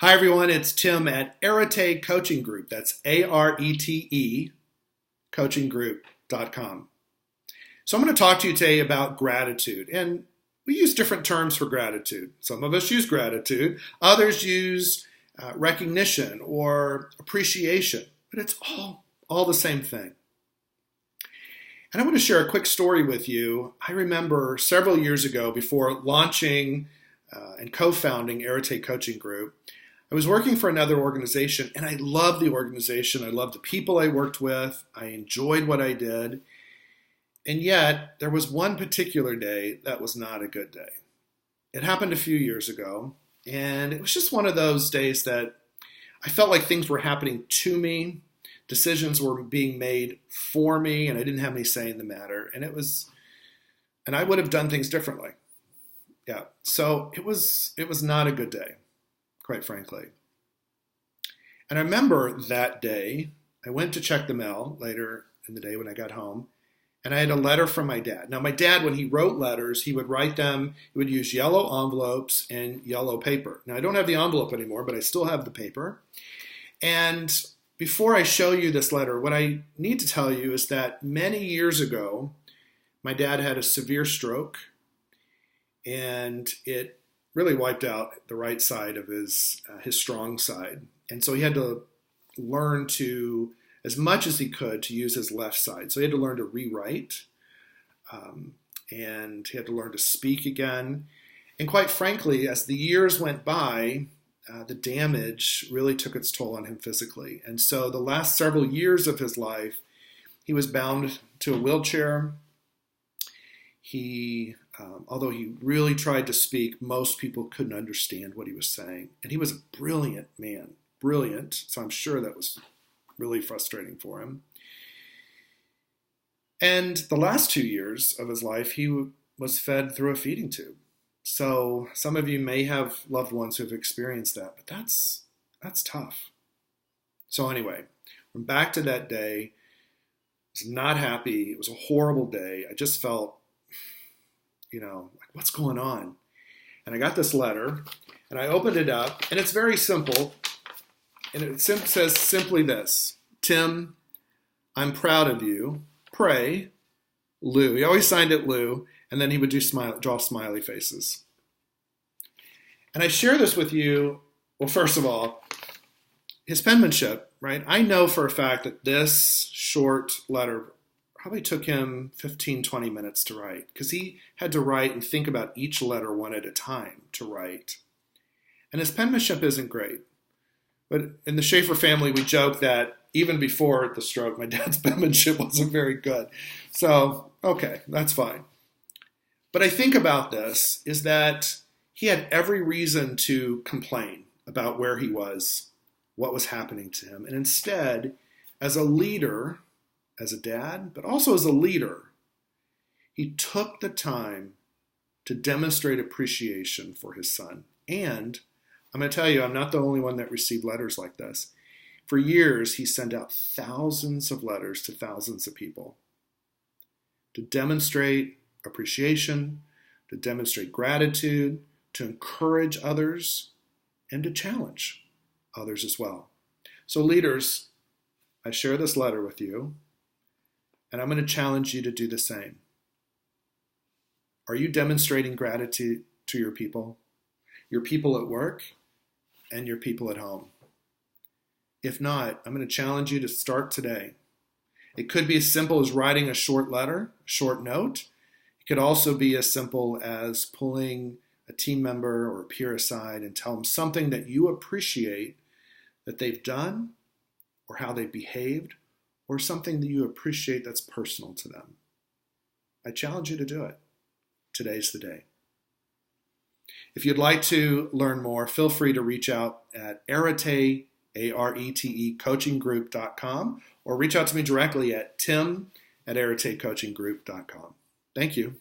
Hi, everyone. It's Tim at Arete Coaching Group. That's Arete coachinggroup.com. So I'm going to talk to you today about gratitude. And we use different terms for gratitude. Some of us use gratitude. Others use recognition or appreciation. But it's all the same thing. And I want to share a quick story with you. I remember several years ago, before launching and co-founding Arete Coaching Group, I was working for another organization, and I loved the organization. I loved the people I worked with. I enjoyed what I did. And yet, there was one particular day that was not a good day. It happened a few years ago, and it was just one of those days that I felt like things were happening to me. Decisions were being made for me, and I didn't have any say in the matter. And I would have done things differently. Yeah. So it was not a good day, quite frankly. And I remember that day, I went to check the mail later in the day when I got home, and I had a letter from my dad. Now, my dad, when he wrote letters, he would write them, he would use yellow envelopes and yellow paper. Now, I don't have the envelope anymore, but I still have the paper. And before I show you this letter, what I need to tell you is that many years ago, my dad had a severe stroke, and it really wiped out the right side of his strong side. And so he had to learn to, as much as he could, to use his left side. So he had to learn to rewrite, and he had to learn to speak again. And quite frankly, as the years went by, the damage really took its toll on him physically. And so the last several years of his life, he was bound to a wheelchair. Although he really tried to speak, most people couldn't understand what he was saying. And he was a brilliant man, brilliant. So I'm sure that was really frustrating for him. And the last 2 years of his life, he was fed through a feeding tube. So some of you may have loved ones who have experienced that, but that's tough. So anyway, I'm back to that day. I was not happy. It was a horrible day. I just felt, like, what's going on? And I got this letter, and I opened it up, and it's very simple. And it says simply this: Tim, I'm proud of you. Pray, Lou. He always signed it Lou, and then he would draw smiley faces. And I share this with you. Well, first of all, his penmanship, right? I know for a fact that this short letter probably took him 15, 20 minutes to write, because he had to write and think about each letter one at a time to write. And his penmanship isn't great. But in the Shaffer family, we joke that even before the stroke, my dad's penmanship wasn't very good. So, okay, that's fine. But I think about this is that he had every reason to complain about where he was, what was happening to him. And instead, as a leader, as a dad, but also as a leader, he took the time to demonstrate appreciation for his son. And I'm going to tell you, I'm not the only one that received letters like this. For years, he sent out thousands of letters to thousands of people to demonstrate appreciation, to demonstrate gratitude, to encourage others, and to challenge others as well. So leaders, I share this letter with you, and I'm going to challenge you to do the same. Are you demonstrating gratitude to your people at work, and your people at home? If not, I'm going to challenge you to start today. It could be as simple as writing a short letter, a short note. It could also be as simple as pulling a team member or a peer aside and tell them something that you appreciate that they've done, or how they've behaved, or something that you appreciate that's personal to them. I challenge you to do it. Today's the day. If you'd like to learn more, feel free to reach out at Arete, Arete coachinggroup.com, or reach out to me directly at tim@aretecoachinggroup.com. Thank you.